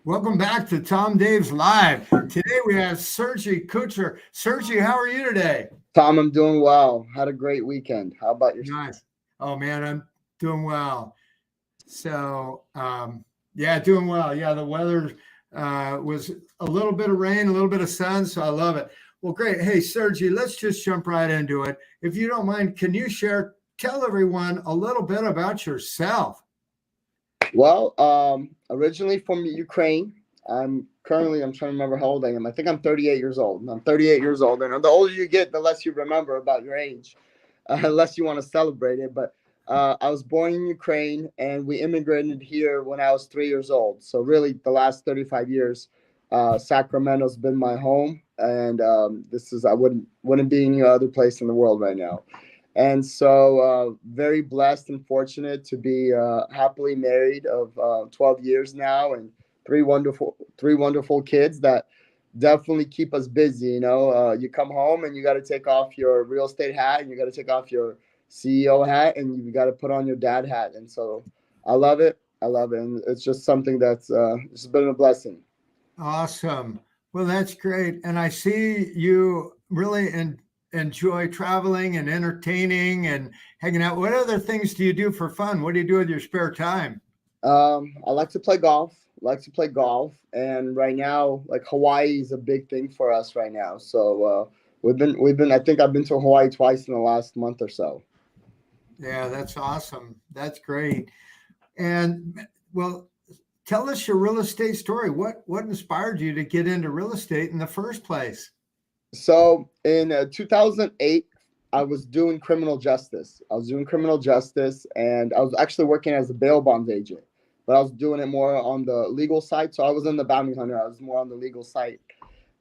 Welcome back to Tom Dave's Live. Today we have Sergei Kucher. Sergei, how are you today? Tom, I'm doing well. Had a great weekend. How about yourself? Nice. Oh man, I'm doing well. So yeah, doing well. Yeah, the weather was a little bit of rain, a little bit of sun, so I love it. Well, great. Hey, Sergei, let's just jump right into it. If you don't mind, can you tell everyone a little bit about yourself? Well, originally from Ukraine. I'm trying to remember how old I am. I think I'm 38 years old. I'm 38 years old, and the older you get, the less you remember about your age, unless you want to celebrate it. But I was born in Ukraine, and we immigrated here when I was 3 years old. So really, the last 35 years, Sacramento's been my home, and this is I wouldn't be any other place in the world right now. And so, very blessed and fortunate to be happily married of 12 years now, and three wonderful kids that definitely keep us busy. You come home and you got to take off your real estate hat, and you got to take off your CEO hat, and you got to put on your dad hat. And so, I love it. I love it, and it's just something that's it's been a blessing. Awesome. Well, that's great. And I see you really enjoy traveling and entertaining and hanging out. What other things do you do for fun? What do you do with your spare time? I like to play golf. And right now, like Hawaii is a big thing for us right now. So we've been. I think I've been to Hawaii twice in the last month or so. Yeah, that's awesome. That's great. And well, tell us your real estate story. What inspired you to get into real estate in the first place? So in 2008, I was doing criminal justice. And I was actually working as a bail bonds agent, but I was doing it more on the legal side. So I was in the bounty hunter. I was more on the legal side.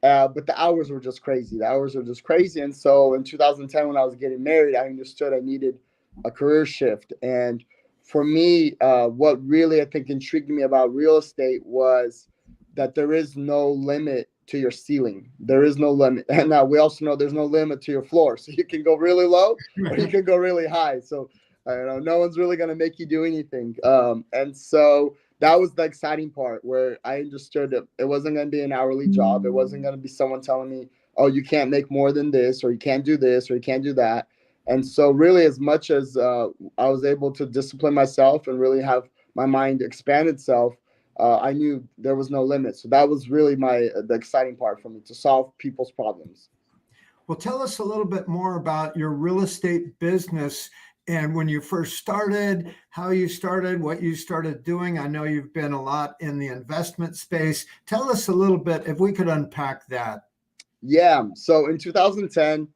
But the hours were just crazy. And so in 2010, when I was getting married, I understood I needed a career shift. And for me, what really I think intrigued me about real estate was that there is no limit to your ceiling. There is no limit. And now we also know there's no limit to your floor. So you can go really low or you can go really high. So I don't know, no one's really going to make you do anything. And so that was the exciting part where I understood that it wasn't going to be an hourly job. It wasn't going to be someone telling me, oh, you can't make more than this, or you can't do this, or you can't do that. And so, really, as much as I was able to discipline myself and really have my mind expand itself, I knew there was no limit. So that was really the exciting part for me, to solve people's problems. Well, tell us a little bit more about your real estate business and when you first started, how you started, what you started doing. I know you've been a lot in the investment space. Tell us a little bit, if we could unpack that. Yeah. So in 2010,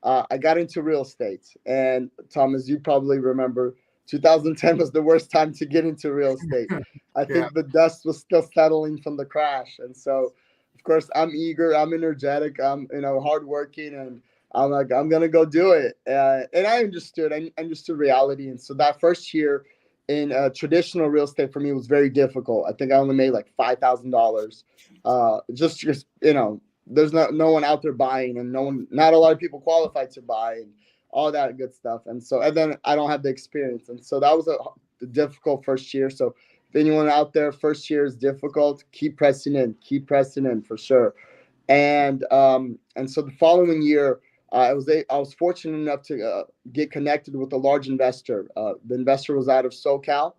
I got into real estate. And Thomas, you probably remember 2010 was the worst time to get into real estate. I Yeah. think the dust was still settling from the crash. And so, of course, I'm eager, I'm energetic, I'm hardworking, and I'm like, I'm gonna go do it. And I understood reality. And so that first year in traditional real estate for me was very difficult. I think I only made like $5,000. Just there's no one out there buying, and not a lot of people qualified to buy, and all that good stuff. And then I don't have the experience, and so that was a difficult first year. So if anyone out there, first year is difficult, keep pressing in for sure. And so the following year, I was fortunate enough to get connected with a large investor. The investor was out of SoCal,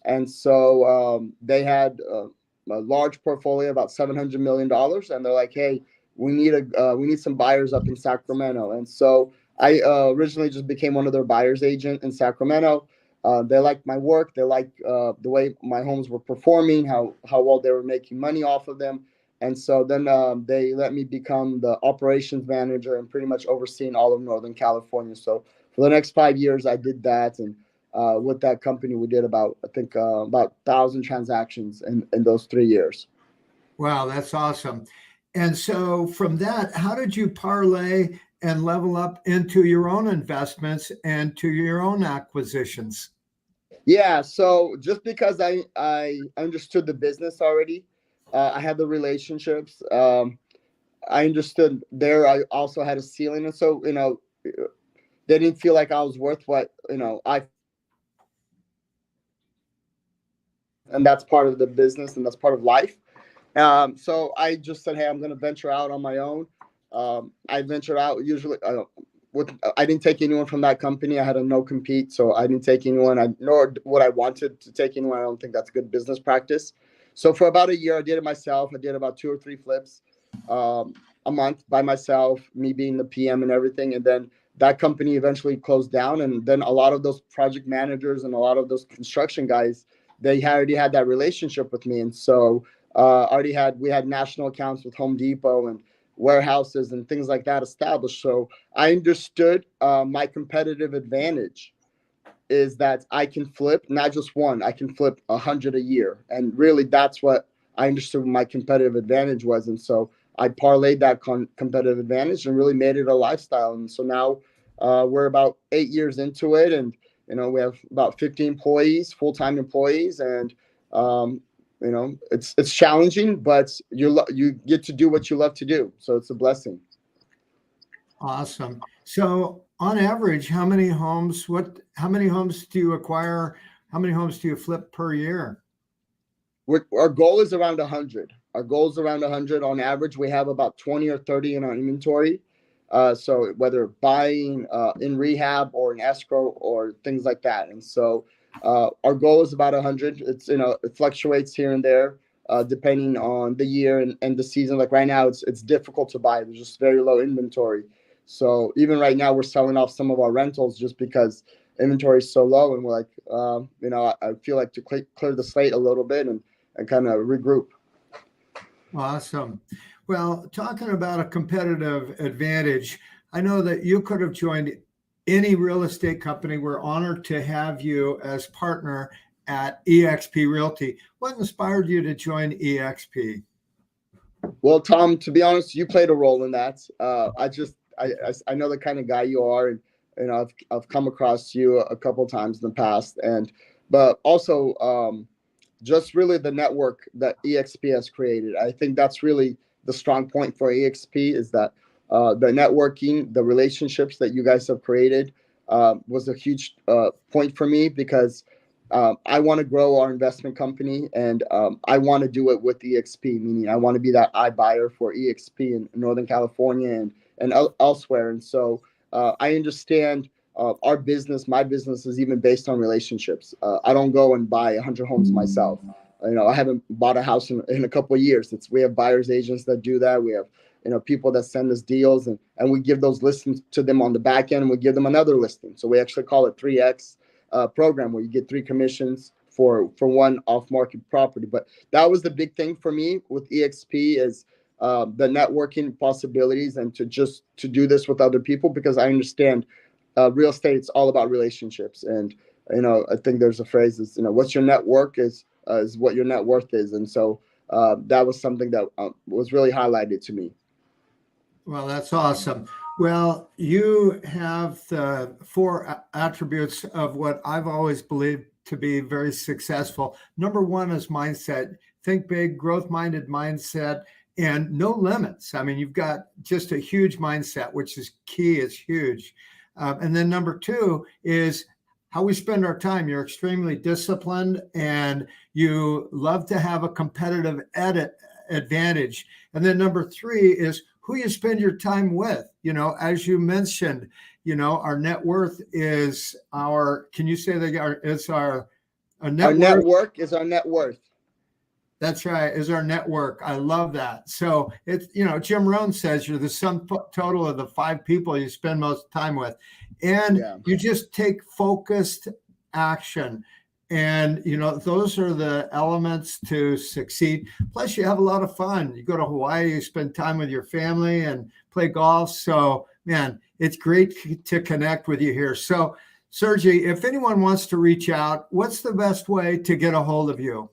and so they had a large portfolio, about $700 million, and they're like, "Hey, we need some buyers up in Sacramento." And so I originally just became one of their buyers agent in Sacramento. They liked my work. They liked the way my homes were performing, how well they were making money off of them. And so then they let me become the operations manager and pretty much overseeing all of Northern California. So for the next 5 years, I did that. And with that company, we did about 1,000 transactions in those 3 years. Wow, that's awesome. And so from that, how did you parlay and level up into your own investments and to your own acquisitions? Yeah, so just because I understood the business already, I had the relationships. I understood there. I also had a ceiling, and so they didn't feel like I was worth what I and that's part of the business and that's part of life. So I just said, hey, I'm going to venture out on my own. I ventured out usually I didn't take anyone from that company. I had a no compete, so I didn't take anyone. Nor what I wanted to take anyone. I don't think that's good business practice. So for about a year, I did it myself. I did about 2 or 3 flips a month by myself, me being the PM and everything. And then that company eventually closed down. And then a lot of those project managers and a lot of those construction guys, they already had that relationship with me. And so we had national accounts with Home Depot and warehouses and things like that established. So I understood my competitive advantage is that I can flip not just one, I can flip 100 a year. And really that's what I understood my competitive advantage was. And so I parlayed that competitive advantage and really made it a lifestyle. And so now we're about 8 years into it. And, we have about 50 employees, full-time employees. And, it's challenging, but you get to do what you love to do. So it's a blessing. Awesome. So on average, how many homes do you acquire? How many homes do you flip per year? Our goal is around 100. Our goal is around 100 on average. We have about 20 or 30 in our inventory. So whether buying in rehab or in escrow or things like that. And so our goal is about 100. It's, it fluctuates here and there depending on the year and the season. Like right now, it's difficult to buy. There's just very low inventory. So even right now, we're selling off some of our rentals just because inventory is so low. And we're like, I feel like to clear the slate a little bit and kind of regroup. Awesome. Well, talking about a competitive advantage, I know that you could have joined any real estate company. We're honored to have you as partner at eXp Realty. What inspired you to join eXp? Well, Tom, to be honest, you played a role in that. I know the kind of guy you are, and I've come across you a couple of times in the past, but also just really the network that eXp has created. I think that's really the strong point for eXp is that the networking, the relationships that you guys have created was a huge point for me because I want to grow our investment company and I want to do it with eXp, meaning I want to be that iBuyer for eXp in Northern California and elsewhere. And so I understand my business is even based on relationships. I don't go and buy 100 homes myself. I haven't bought a house in a couple of years. We have buyers agents that do that. We have people that send us deals and we give those listings to them on the back end and we give them another listing. So we actually call it 3X program where you get 3 commissions for one off-market property. But that was the big thing for me with eXp is the networking possibilities and to do this with other people because I understand real estate, it's all about relationships. And, I think there's a phrase is, what's your network is what your net worth is. And so that was something that was really highlighted to me. Well, that's awesome. Well, you have the 4 attributes of what I've always believed to be very successful. Number 1 is mindset. Think big, growth-minded mindset, and no limits. I mean, you've got just a huge mindset, which is key. It's huge. And then number 2 is how we spend our time. You're extremely disciplined and you love to have a competitive advantage. And then number 3 is who you spend your time with. As you mentioned, our net worth is can you say that it's our network is our net worth. That's right, is our network. I love that. So it's, Jim Rohn says you're the sum total of the 5 people you spend most time with. And you just take focused action. And, those are the elements to succeed. Plus, you have a lot of fun. You go to Hawaii, you spend time with your family and play golf. So, man, it's great to connect with you here. So, Sergei, if anyone wants to reach out, what's the best way to get a hold of you?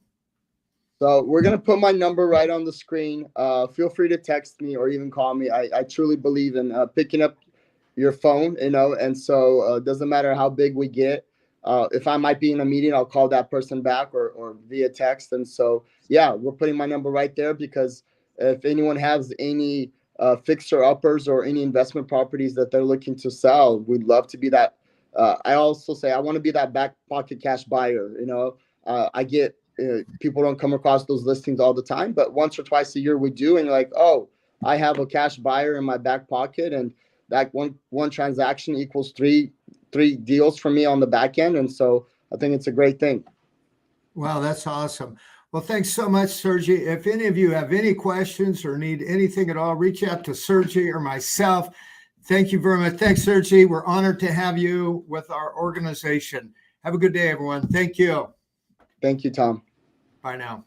So we're going to put my number right on the screen. Feel free to text me or even call me. I truly believe in picking up your phone, and so it doesn't matter how big we get. If I might be in a meeting, I'll call that person back or via text. And so, we're putting my number right there because if anyone has any fixer uppers or any investment properties that they're looking to sell, we'd love to be that. I also say I want to be that back pocket cash buyer. I get people don't come across those listings all the time, but once or twice a year we do, and you're like, oh, I have a cash buyer in my back pocket, and that one transaction equals three deals for me on the back end. And so I think it's a great thing. Wow, that's awesome. Well, thanks so much, Sergei. If any of you have any questions or need anything at all, reach out to Sergei or myself. Thank you very much. Thanks, Sergei. We're honored to have you with our organization. Have a good day, everyone. Thank you. Thank you, Tom. Bye now.